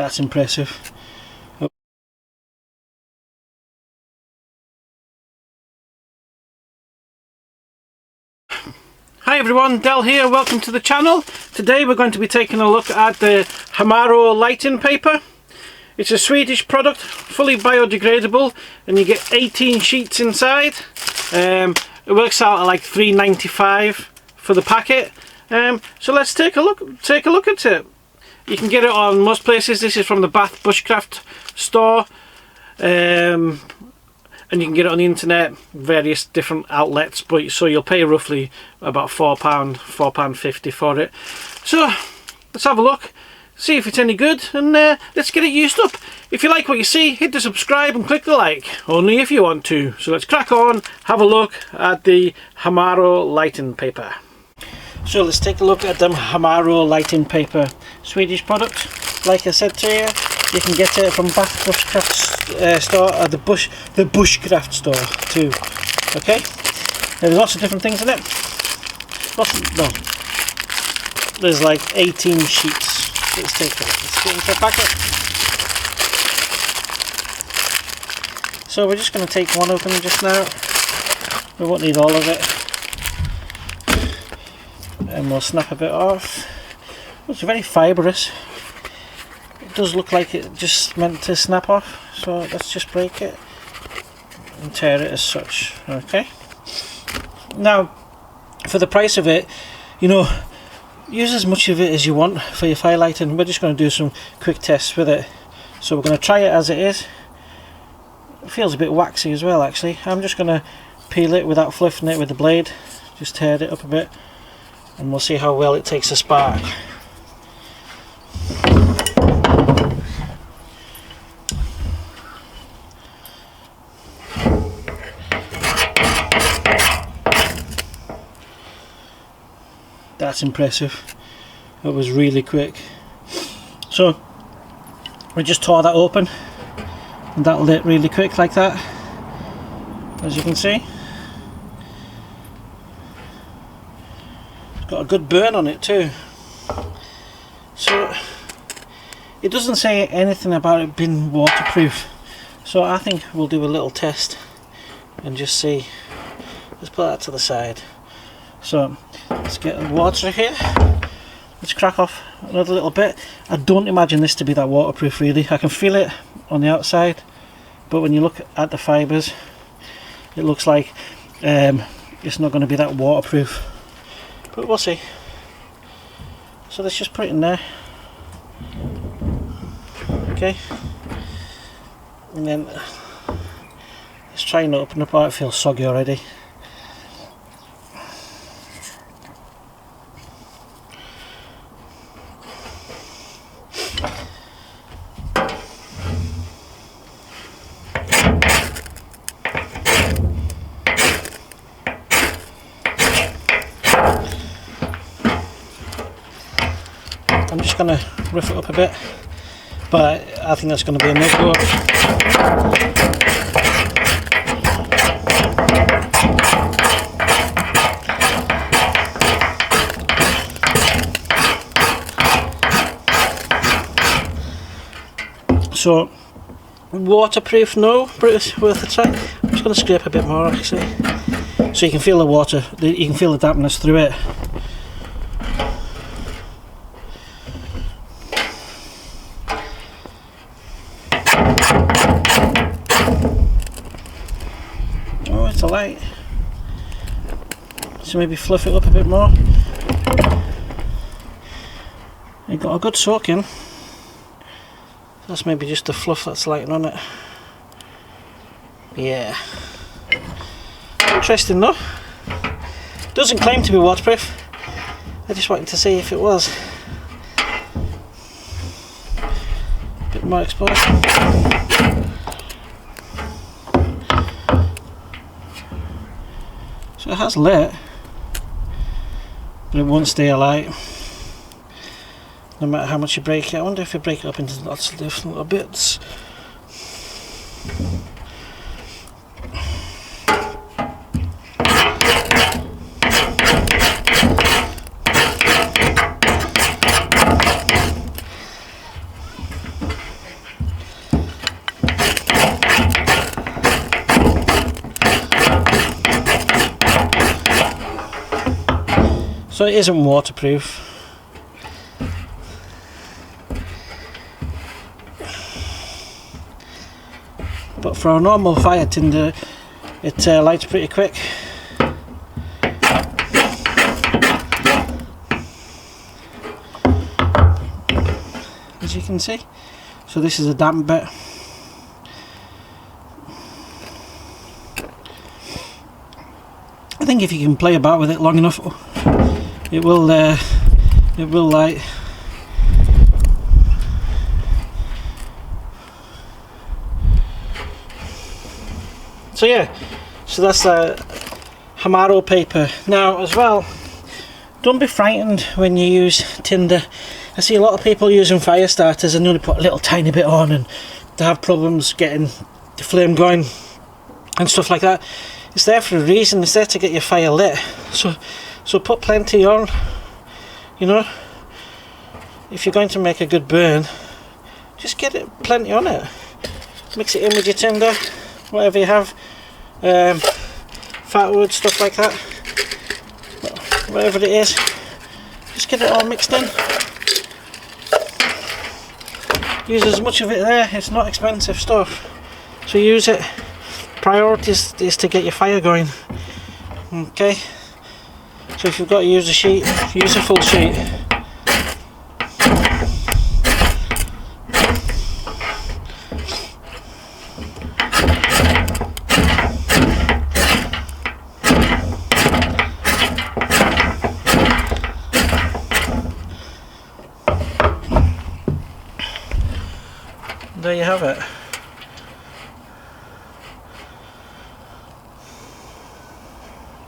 That's impressive. Hi everyone, Del here, welcome to the channel. Today we're going to be taking a look at the Hammaro lighting paper. It's a Swedish product, fully biodegradable, and you get 18 sheets inside. It works out at like $3.95 for the packet. So let's take a look at it. You can get it on most places. This is from the Bath Bushcraft store. And you can get it on the internet, various different outlets, but so you'll pay roughly about £4.50 for it. So let's have a look, see if it's any good, and let's get it used up. If you like what you see, hit the subscribe and click the like, only if you want to. So let's crack on, have a look at the Hammaro lighting paper. So let's take a look at the Hammaro lighting paper, Swedish product. Like I said to you, you can get it from Bath Bushcraft store, or the Bushcraft store too. Okay, there's lots of different things in it. There's like 18 sheets. Let's take a look. Let's get into the packet. So we're just going to take one open just now. We won't need all of it, and we'll snap a bit off. It's very fibrous. It does look like it just meant to snap off, so let's just break it and tear it as such. Okay, now for the price of it, you know, use as much of it as you want for your firelighting. We're just going to do some quick tests with it, so we're going to try it as it is. It feels a bit waxy as well actually. I'm just going to peel it without fluffing it with the blade, just tear it up a bit, and we'll see how well it takes a spark. That's impressive. It was really quick. So we just tore that open, and that lit really quick like that, as you can see. It's got a good burn on it too. So it doesn't say anything about it being waterproof, so I think we'll do a little test and just see. Let's put that to the side. So let's get the water here. Let's crack off another little bit. I don't imagine this to be that waterproof really. I can feel it on the outside, but when you look at the fibres, it looks like it's not going to be that waterproof, but we'll see. So let's just put it in there. Okay, and then let's try and open up. Oh, it feels soggy already. I'm just going to rough it up a bit, but I think that's going to be a no-go. So waterproof, no, but it's worth a try. I'm just going to scrape a bit more actually, so you can feel the water, you can feel the dampness through it. Oh, it's a light. So maybe fluff it up a bit more. It got a good soak in. That's maybe just the fluff that's lighting on it. Yeah. Interesting though. Doesn't claim to be waterproof. I just wanted to see if it was. A bit more exposed. So it has lit, but it won't stay alight no matter how much you break it. I wonder if you break it up into lots of different little bits. So it isn't waterproof. But for a normal fire tinder, it lights pretty quick. As you can see. So this is a damp bit. I think if you can play about with it long enough, it will light. So yeah, so that's Hammaro paper. Now as well, don't be frightened when you use tinder. I see a lot of people using fire starters and only put a little tiny bit on, and they have problems getting the flame going and stuff like that. It's there for a reason. It's there to get your fire lit. So put plenty on. You know, if you're going to make a good burn, just get it plenty on it. Mix it in with your tinder, whatever you have, fat wood, stuff like that, whatever it is, just get it all mixed in. Use as much of it there. It's not expensive stuff, so use it. Priority is to get your fire going. Okay, so if you've got to use a sheet, use a full sheet. There you have it.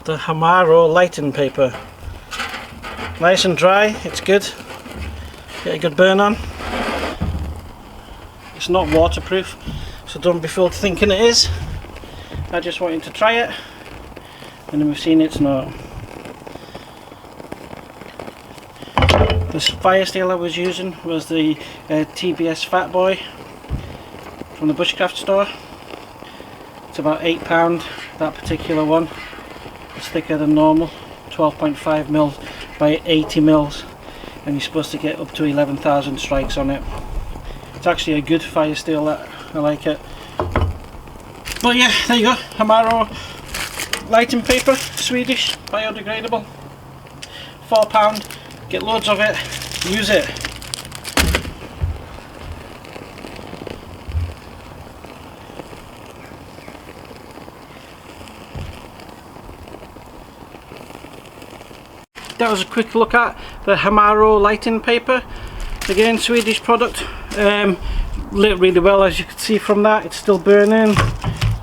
The Hammaro lighting paper. Nice and dry, it's good. Get a good burn on. It's not waterproof, so don't be fooled thinking it is. I just want you to try it, and then we've seen it's not. This fire steel I was using was the TBS Fat Boy from the bushcraft store. It's about £8, that particular one. It's thicker than normal, 12.5 mils by 80 mils, and you're supposed to get up to 11,000 strikes on it. It's actually a good fire steel, that I like it. But yeah, there you go, Hammaro lighting paper, Swedish, biodegradable, £4. Get loads of it, use it. That was a quick look at the Hammaro lighting paper. Again, Swedish product. Lit really well, as you can see from that. It's still burning,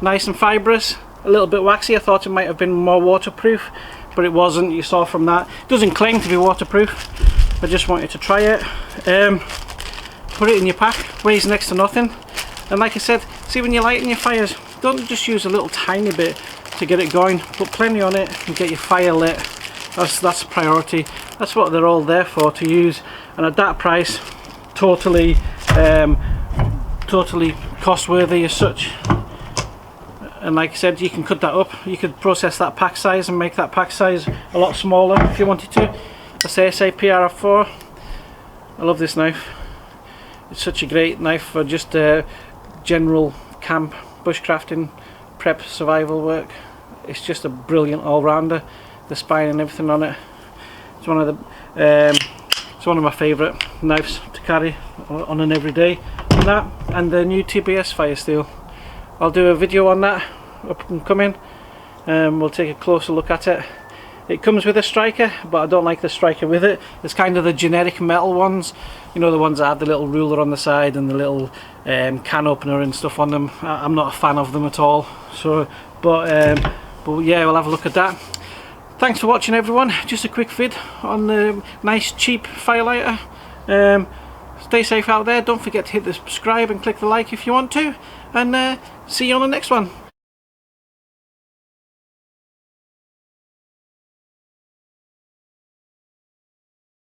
nice and fibrous. A little bit waxy. I thought it might have been more waterproof, but it wasn't. You saw from that. It doesn't claim to be waterproof. I just wanted to try it. Put it in your pack. Weighs next to nothing. And like I said, see when you're lighting your fires, don't just use a little tiny bit to get it going. Put plenty on it and get your fire lit. That's the priority. That's what they're all there for, to use. And at that price, totally cost worthy as such. And like I said, you can cut that up. You could process that pack size and make that pack size a lot smaller if you wanted to. I say PRF4. I love this knife. It's such a great knife for just general camp, bushcrafting, prep, survival work. It's just a brilliant all-rounder. The spine and everything on it. It's one of my favourite knives to carry on an everyday. And that, and the new TBS fire steel. I'll do a video on that up and coming. We'll take a closer look at it. It comes with a striker, but I don't like the striker with it. It's kind of the generic metal ones, you know, the ones that have the little ruler on the side and the little can opener and stuff on them. I'm not a fan of them at all. So, but yeah, we'll have a look at that. Thanks for watching, everyone. Just a quick vid on the nice cheap firelighter. Stay safe out there. Don't forget to hit the subscribe and click the like if you want to, and see you on the next one.